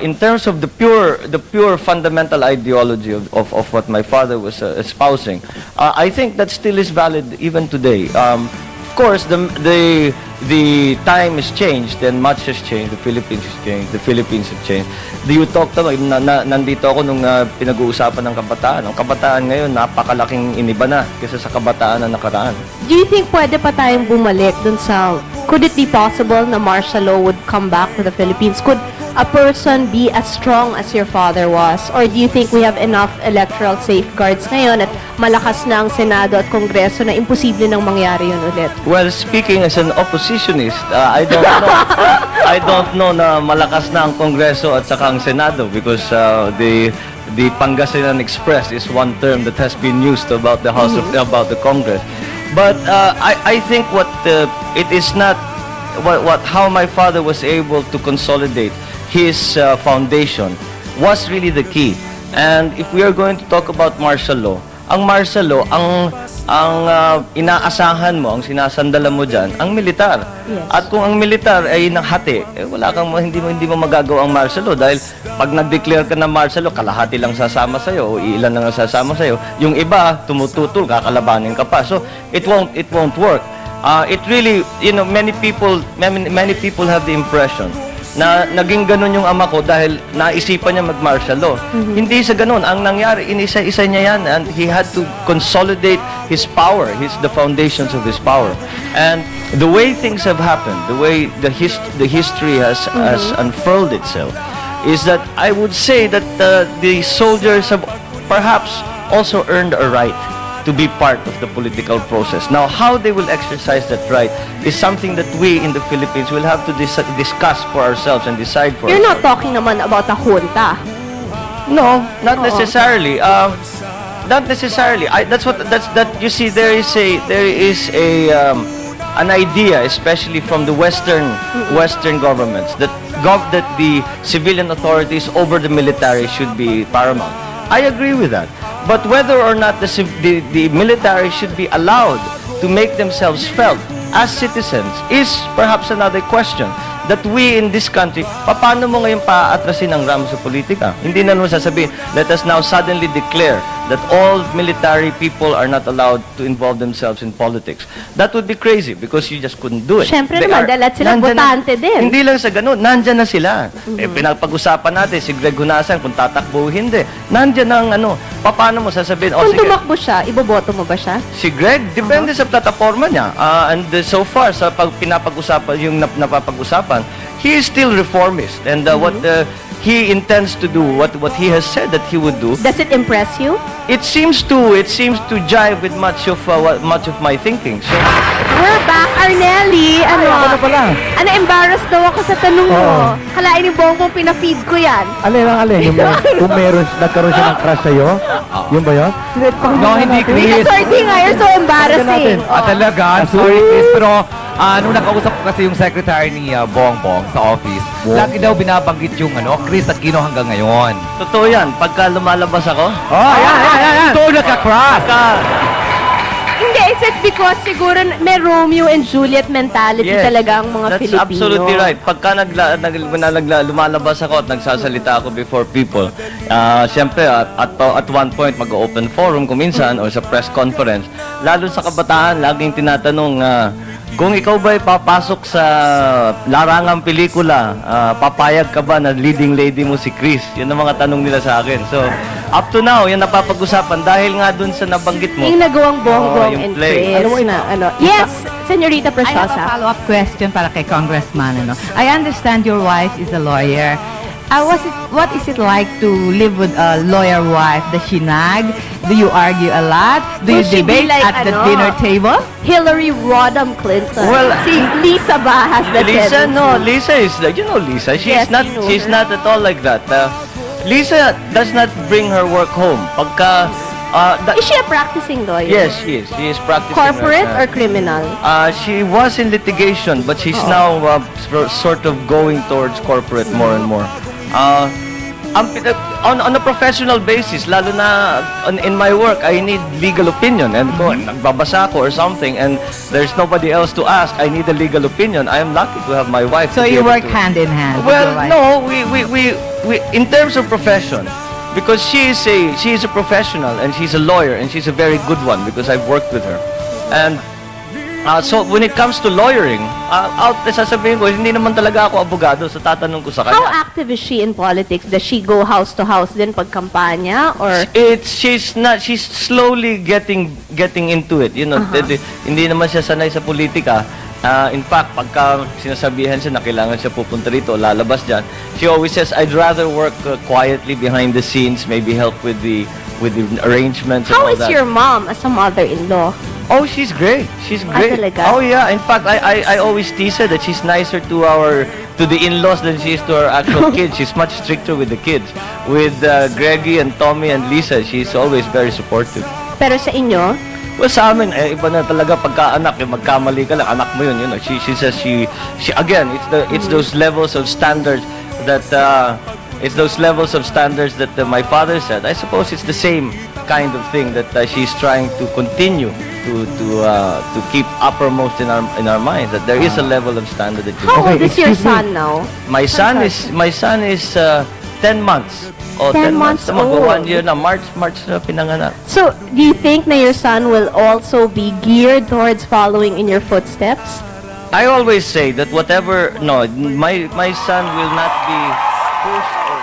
in terms of the pure fundamental ideology of what my father was espousing, I think that still is valid even today. Of course, the time has changed and much has changed. The Philippines has changed. The Philippines have changed. You talked about, nandito ako nung pinag-uusapan ng kabataan. Ang kabataan ngayon, napakalaking iniba na kaysa sa kabataan na nakaraan. Do you think pwede pa tayong bumalik dun sa, could it be possible na martial law would come back to the Philippines? Could a person be as strong as your father was? Or do you think we have enough electoral safeguards ngayon at malakas na ang Senado at Kongreso na imposible nang mangyari yun ulit? Well, speaking as an oppositionist, I don't know. I don't know na malakas na ang Kongreso at saka ang Senado because the Pangasinan Express is one term that has been used about the House of about the Congress. But I think it is not how my father was able to consolidate his foundation was really the key. And if we are going to talk about martial law, ang martial law, ang inaasahan mo, ang sinasandalan mo dyan, ang militar. Yes. At kung ang militar ay nahati, wala kang hindi mo magagawa ang martial law dahil pag nag-declare ka ng martial law, kalahati lang sasama sa'yo o ilan lang sasama sa'yo. Yung iba, tumututol, kakalabanin ka pa. So, it won't work. It really, many people have the impression na naging ganun yung ama ko dahil naisipan niya mag-martial law. Hindi sa ganun. Ang nangyari, inisa-isa niya yan and he had to consolidate his power, the foundations of his power. And the way things have happened, the way the history has unfurled itself, is that I would say that the soldiers have perhaps also earned a right to be part of the political process. Now, how they will exercise that right is something that we in the Philippines will have to discuss for ourselves and decide for You're ourselves. not talking naman about a junta. No, not necessarily. Not necessarily. You see, there is an idea, especially from the Western governments, that the civilian authorities over the military should be paramount. I agree with that. But whether or not the military should be allowed to make themselves felt as citizens is perhaps another question that we in this country, paano mo ngayon paatrasin ang RAM sa politika? Hindi na naman sasabihin, let us now suddenly declare that all military people are not allowed to involve themselves in politics. That would be crazy because you just couldn't do it. Siyempre naman, dahil at sila botante din. Hindi lang sa ganun, nandyan na sila. Pinapag-usapan natin si Greg Hunasan kung tatakbo o hindi. Nandyan ang paano mo sasabihin, Kung tumakbo siya, iboboto mo ba siya? Si Greg, depende sa plataforma niya. And so far, sa pinapag-usapan, yung napapag-usapan, he is still reformist. And what he intends to do, what he has said that he would do. Does it impress you? It seems to jive with much of my thinking. So, We're back, Arnelli. Ako na pala. Embarrassed daw ako sa tanong mo. Kalain ni Bongbong pinafeed ko yan. Alin. Kung nagkaroon siya ng crush sa'yo, yun ba yun? No, hindi, Kris. Sorry nga, you're so embarrassing. Talaga, I'm sorry, Kris. Pero nung nakausap ko kasi yung secretary ni Bongbong sa office, lagi daw binabanggit yung Kris Aquino hanggang ngayon. totoo yan. Pagka lumalabas ako, Ayan. Ito nagka-crush. Hindi, is it because siguro may Romeo and Juliet mentality talaga ang mga that's Pilipino? absolutely right. Pagka lumalabas ako at nagsasalita ako before people, siyempre at one point mag-open forum kung minsan or sa press conference, lalo sa kabataan, laging tinatanong, kung ikaw ba'y papasok sa larangang pelikula, papayag ka ba na leading lady mo si Kris? Yun ang mga tanong nila sa akin. So, up to now, yan napapag-usapan dahil nga dun sa nabanggit mo. Yung nagawang Bongbong yung and play. Kris na Yes, Senorita I have a Preciosa. follow-up question para kay Congressman. I understand your wife is a lawyer. What is it like to live with a lawyer wife? Does she nag? Do you argue a lot? Do you Will she be debate like, at the dinner table? Hillary Rodham Clinton. Well, si Lisa ba has the Lisa, tendency? no. Lisa is like, Lisa. Yes, we know She's her. not at all like that. Lisa does not bring her work home. Pagka, Is she a practicing lawyer? yes, she is. She is practicing. Corporate or right criminal? now. She was in litigation, but she's now sort of going towards corporate more and more. On a professional basis, lalo na in my work, I need legal opinion. And kung nagbabasa ako or something and there's nobody else to ask, I need a legal opinion. I am lucky to have my wife. So to be you able work to- hand in hand with Well, your wife? no, we in terms of profession, because she is a professional and she's a lawyer and she's a very good one because I've worked with her. And so when it comes to lawyering, sasabihin ko, hindi naman talaga ako abogado, so tatanong ko sa How kanya. active is she in politics? Does she go house to house din pag kampanya? Or She's slowly getting into it. You know, hindi naman siya sanay sa politika. In fact, pagka sinasabihan siya na kailangan siya pupunta rito, lalabas dyan, she always says, I'd rather work quietly behind the scenes, maybe help with the arrangements and how all is that. your mom as a mother-in-law? Oh, she's great. She's great. talaga? Oh yeah. In fact, I always tease her that she's nicer to the in-laws than she is to our actual kids. She's much stricter with the kids. With Greggy and Tommy and Lisa, she's always very supportive. Pero sa inyo, Well, sa amin, iba na talaga pagka-anak, yung magkamali ka lang, anak mo yun, you know. She says she again, it's those levels of standards that my father said. I suppose it's the same kind of thing that she's trying to continue to keep uppermost in our minds, that there is a level of standard that you how Okay, old is your excuse me. son now? my son is 10 months. Oh, 10 months Mag-1 old. year na, March na pinanganak. So, do you think na your son will also be geared towards following in your footsteps? I always say that my son will not be pushed or